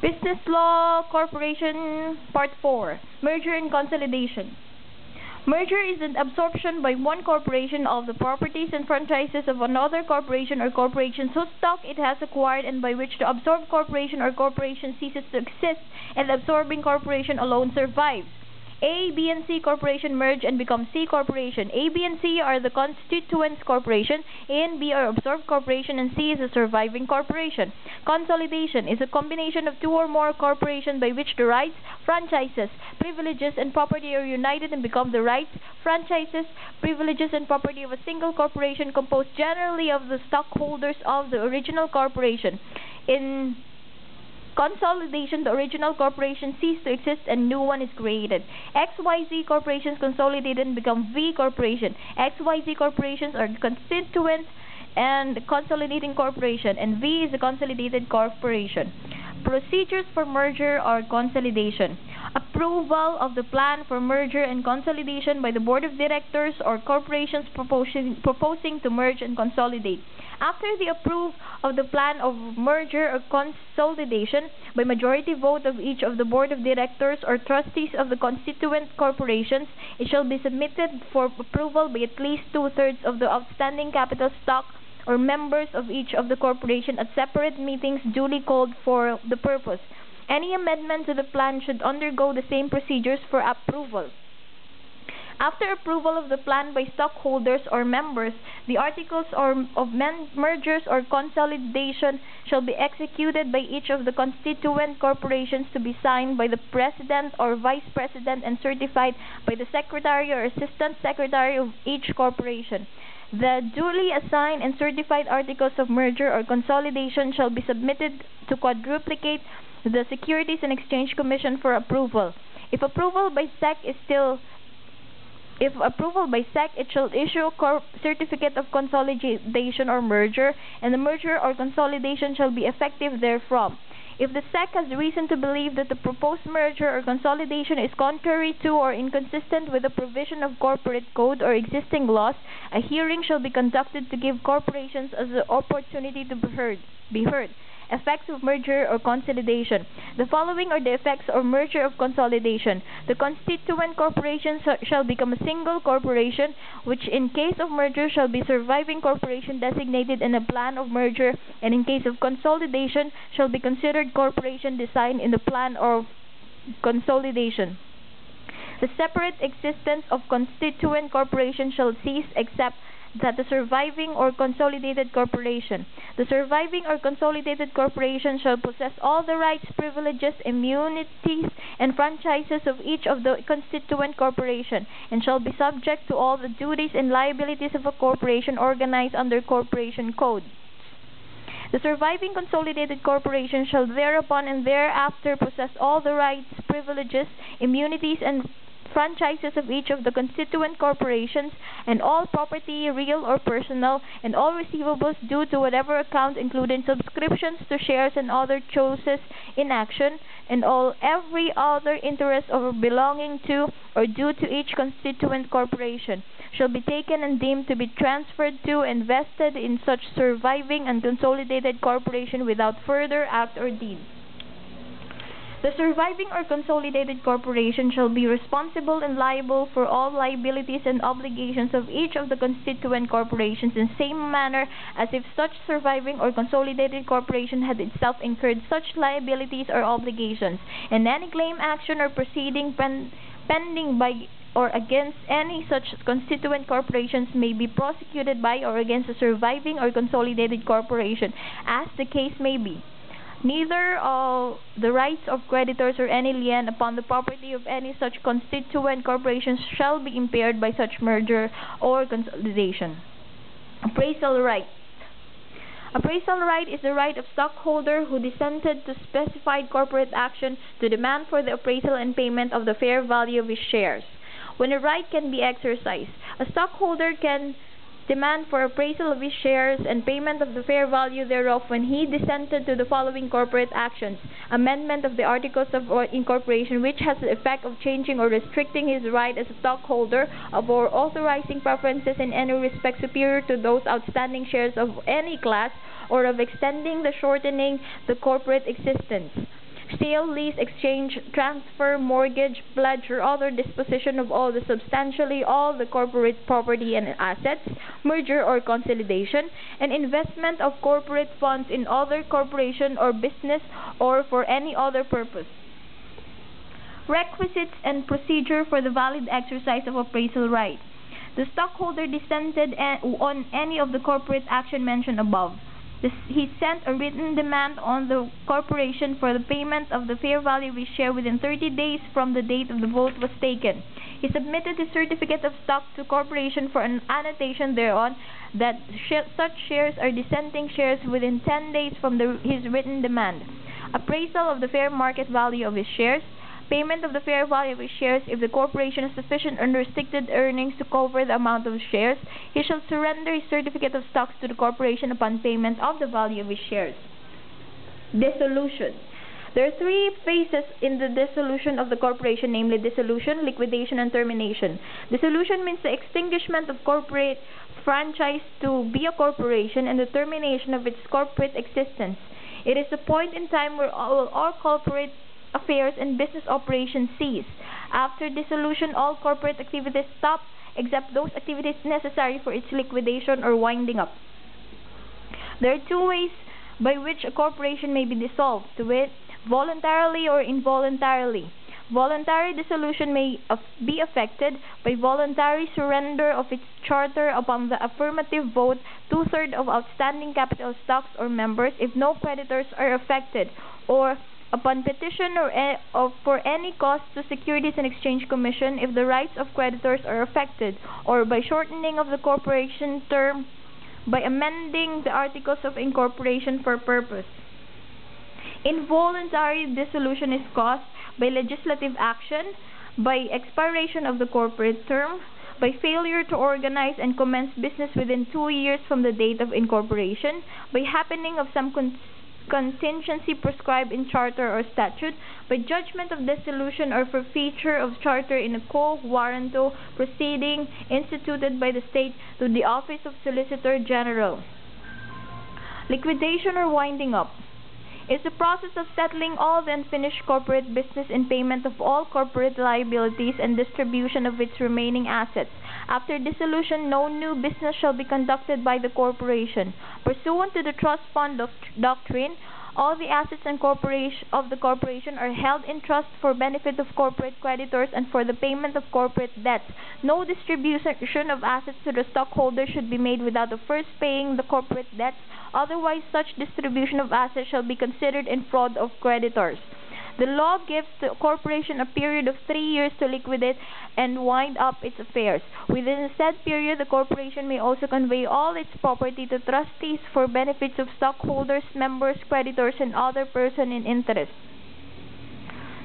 Business Law Corporation Part 4. Merger and Consolidation. Merger is an absorption by one corporation of the properties and franchises of another corporation or corporations whose stock it has acquired and by which the absorbed corporation or corporation ceases to exist and the absorbing corporation alone survives. A, B, and C corporation merge and become C corporation. A, B, and C are the constituent corporation. A and B are absorbed corporation and C is a surviving corporation. Consolidation is a combination of two or more corporations by which the rights, franchises, privileges, and property are united and become the rights, franchises, privileges, and property of a single corporation composed generally of the stockholders of the original corporation. In consolidation, the original corporation ceases to exist and new one is created. XYZ corporations consolidated and become V corporation. XYZ corporations are constituent and consolidating corporation, and V is a consolidated corporation. Procedures for merger or consolidation. Approval of the plan for merger and consolidation by the board of directors or corporations proposing to merge and consolidate. After the approval of the plan of merger or consolidation by majority vote of each of the board of directors or trustees of the constituent corporations, it shall be submitted for approval by at least two-thirds of the outstanding capital stock or members of each of the corporation at separate meetings duly called for the purpose. Any amendment to the plan should undergo the same procedures for approval. After approval of the plan by stockholders or members, the articles of mergers or consolidation shall be executed by each of the constituent corporations to be signed by the president or vice president and certified by the secretary or assistant secretary of each corporation. The duly assigned and certified articles of merger or consolidation shall be submitted to quadruplicate the Securities and Exchange Commission for approval. If approval by SEC, it shall issue a certificate of consolidation or merger, and the merger or consolidation shall be effective therefrom. If the SEC has reason to believe that the proposed merger or consolidation is contrary to or inconsistent with the provision of corporate code or existing laws, a hearing shall be conducted to give corporations an opportunity to be heard. Effects of merger or consolidation. The following are the effects of merger of consolidation. The constituent corporation shall become a single corporation, which in case of merger shall be surviving corporation designated in a plan of merger, and in case of consolidation shall be considered corporation designed in the plan of consolidation. The separate existence of constituent corporation shall cease except that the surviving or consolidated corporation. The surviving or consolidated corporation shall possess all the rights, privileges, immunities, and franchises of each of the constituent corporation, and shall be subject to all the duties and liabilities of a corporation organized under corporation code. The surviving consolidated corporation shall thereupon and thereafter possess all the rights, privileges, immunities, and franchises of each of the constituent corporations, and all property, real or personal, and all receivables due to whatever account, including subscriptions to shares and other choses in action, and all every other interest or belonging to or due to each constituent corporation, shall be taken and deemed to be transferred to and vested in such surviving and consolidated corporation without further act or deed. The surviving or consolidated corporation shall be responsible and liable for all liabilities and obligations of each of the constituent corporations in the same manner as if such surviving or consolidated corporation had itself incurred such liabilities or obligations, and any claim, action, or proceeding pending by or against any such constituent corporations may be prosecuted by or against a surviving or consolidated corporation, as the case may be. Neither all the rights of creditors or any lien upon the property of any such constituent corporations shall be impaired by such merger or consolidation. Appraisal right. Appraisal right is the right of stockholder who dissented to specified corporate action to demand for the appraisal and payment of the fair value of his shares. When a right can be exercised, a stockholder can demand for appraisal of his shares and payment of the fair value thereof when he dissented to the following corporate actions: amendment of the articles of incorporation which has the effect of changing or restricting his right as a stockholder, or authorizing preferences in any respect superior to those outstanding shares of any class, or of extending the shortening the corporate existence. sale, lease, exchange, transfer, mortgage, pledge, or other disposition of all the substantially all the corporate property and assets, merger or consolidation, and investment of corporate funds in other corporation or business or for any other purpose. Requisites and procedure for the valid exercise of appraisal right. The stockholder dissented on any of the corporate action mentioned above. He sent a written demand on the corporation for the payment of the fair value of his share within 30 days from the date of the vote was taken. He submitted his certificate of stock to corporation for an annotation thereon that such shares are dissenting shares within 10 days from his written demand. Appraisal of the fair market value of his shares. Payment of the fair value of his shares. If the corporation has sufficient unrestricted earnings to cover the amount of shares, he shall surrender his certificate of stocks to the corporation upon payment of the value of his shares. Dissolution. There are three phases in the dissolution of the corporation, namely dissolution, liquidation, and termination. Dissolution means the extinguishment of corporate franchise to be a corporation and the termination of its corporate existence. It is the point in time where all corporate affairs and business operations cease. After dissolution, all corporate activities stop except those activities necessary for its liquidation or winding up. There are two ways by which a corporation may be dissolved, to wit, voluntarily or involuntarily. Voluntary dissolution may be effected by voluntary surrender of its charter upon the affirmative vote, 2/3 of outstanding capital stocks or members if no creditors are affected, or upon petition or for any cause to Securities and Exchange Commission if the rights of creditors are affected, or by shortening of the corporation term by amending the articles of incorporation for purpose. Involuntary dissolution is caused by legislative action, by expiration of the corporate term, by failure to organize and commence business within 2 years from the date of incorporation, by happening of some contingency prescribed in charter or statute, by judgment of dissolution or forfeiture of charter in a quo warranto proceeding instituted by the state to the office of Solicitor General. Liquidation or winding up is the process of settling all the unfinished corporate business in payment of all corporate liabilities and distribution of its remaining assets. After dissolution, no new business shall be conducted by the corporation. Pursuant to the trust fund doctrine, all the assets and of the corporation are held in trust for benefit of corporate creditors and for the payment of corporate debts. No distribution of assets to the stockholder should be made without the first paying the corporate debts. Otherwise, such distribution of assets shall be considered in fraud of creditors. The law gives the corporation a period of 3 years to liquidate and wind up its affairs. Within the said period, the corporation may also convey all its property to trustees for benefits of stockholders, members, creditors, and other person in interest.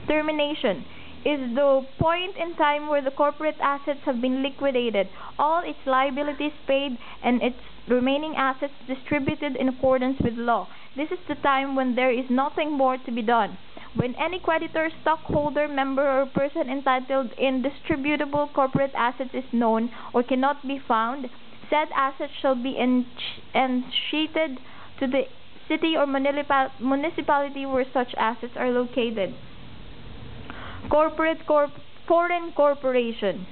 Termination is the point in time where the corporate assets have been liquidated, all its liabilities paid, and its remaining assets distributed in accordance with law. This is the time when there is nothing more to be done. When any creditor, stockholder, member, or person entitled in distributable corporate assets is known or cannot be found, said assets shall be encheated to the city or municipality where such assets are located. Foreign corporation.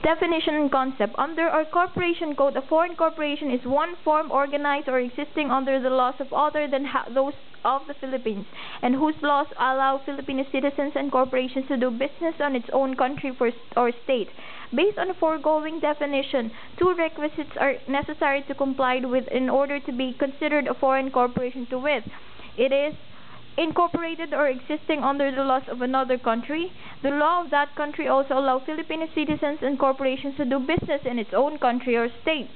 Definition and concept. Under our corporation code, a foreign corporation is one form organized or existing under the laws of other than those of the Philippines, and whose laws allow Filipino citizens and corporations to do business on its own country or state. Based on the foregoing definition, 2 requisites are necessary to comply with in order to be considered a foreign corporation, to wit, it is incorporated or existing under the laws of another country. The law of that country also allows Filipino citizens and corporations to do business in its own country or state.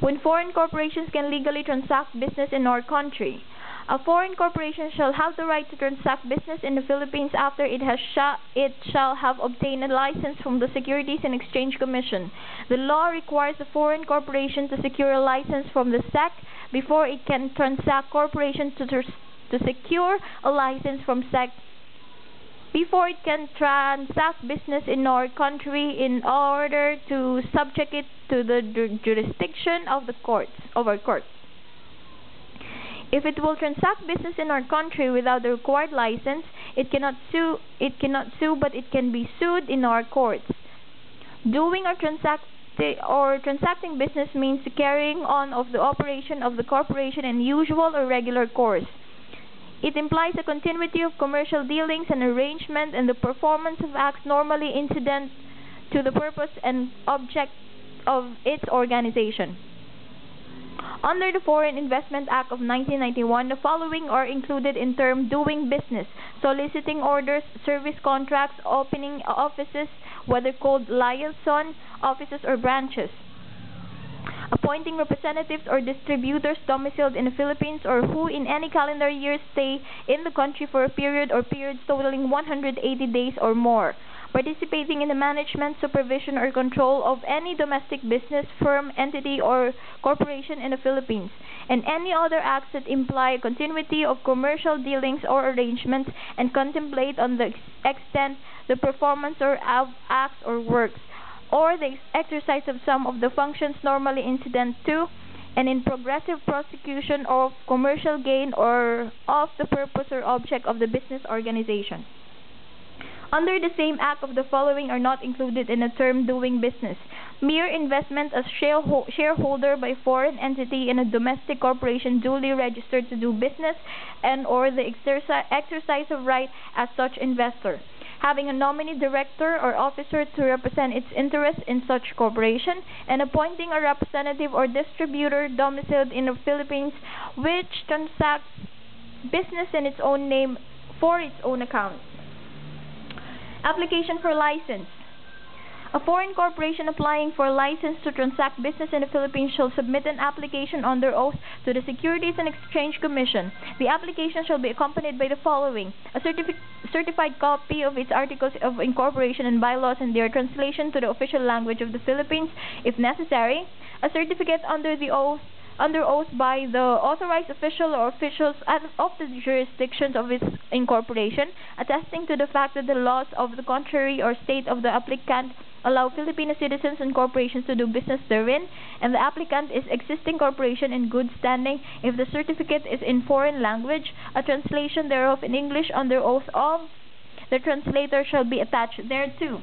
When foreign corporations can legally transact business in our country, a foreign corporation shall have the right to transact business in the Philippines after it shall have obtained a license from the Securities and Exchange Commission. The law requires a foreign corporation to secure a license from the SEC before it can transact. Corporations to secure a license from SEC before it can transact business in our country in order to subject it to the jurisdiction of our courts. If it will transact business in our country without the required license, it cannot sue. It cannot sue, but it can be sued in our courts. Doing or transacting business means the carrying on of the operation of the corporation in usual or regular course. It implies a continuity of commercial dealings and arrangement and the performance of acts normally incident to the purpose and object of its organization. Under the Foreign Investment Act of 1991, the following are included in term doing business: soliciting orders, service contracts, opening offices, whether called liaison offices or branches, appointing representatives or distributors domiciled in the Philippines or who in any calendar year stay in the country for a period or periods totaling 180 days or more, participating in the management, supervision, or control of any domestic business, firm, entity, or corporation in the Philippines, and any other acts that imply a continuity of commercial dealings or arrangements and contemplate on the extent the performance or acts or works, or the exercise of some of the functions normally incident to, and in progressive prosecution of commercial gain or of the purpose or object of the business organization. Under the same act of the following are not included in the term doing business: mere investment as shareholder by foreign entity in a domestic corporation duly registered to do business, and or the exercise of right as such investor, having a nominee director or officer to represent its interests in such corporation, and appointing a representative or distributor domiciled in the Philippines which transacts business in its own name for its own account. Application for license. A foreign corporation applying for a license to transact business in the Philippines shall submit an application under oath to the Securities and Exchange Commission. The application shall be accompanied by the following: a certified copy of its articles of incorporation and bylaws and their translation to the official language of the Philippines, if necessary, a certificate under oath by the authorized official or officials of the jurisdictions of its incorporation, attesting to the fact that the laws of the country or state of the applicant allow Filipino citizens and corporations to do business therein, and the applicant is existing corporation in good standing. If the certificate is in foreign language, a translation thereof in English under oath of the translator shall be attached thereto.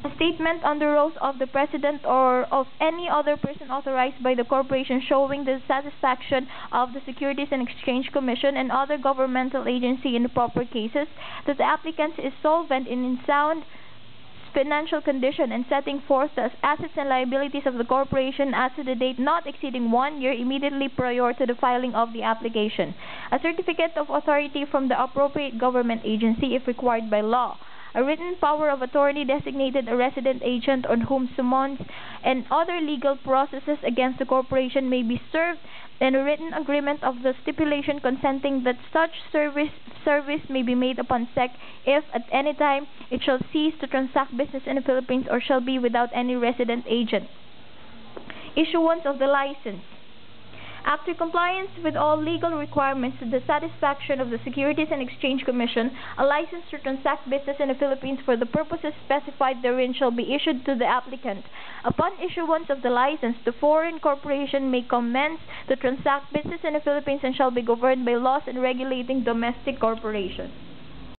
A statement under oath of the President or of any other person authorized by the corporation showing the satisfaction of the Securities and Exchange Commission and other governmental agency in the proper cases that the applicant is solvent and in sound financial condition, and setting forth the assets and liabilities of the corporation as to the date not exceeding 1 year immediately prior to the filing of the application. A certificate of authority from the appropriate government agency if required by law. A written power of attorney designated a resident agent on whom summons and other legal processes against the corporation may be served, and a written agreement of the stipulation consenting that such service may be made upon SEC if at any time it shall cease to transact business in the Philippines or shall be without any resident agent. Issuance of the license. After compliance with all legal requirements to the satisfaction of the Securities and Exchange Commission, a license to transact business in the Philippines for the purposes specified therein shall be issued to the applicant. Upon issuance of the license, the foreign corporation may commence to transact business in the Philippines and shall be governed by laws and regulating domestic corporations.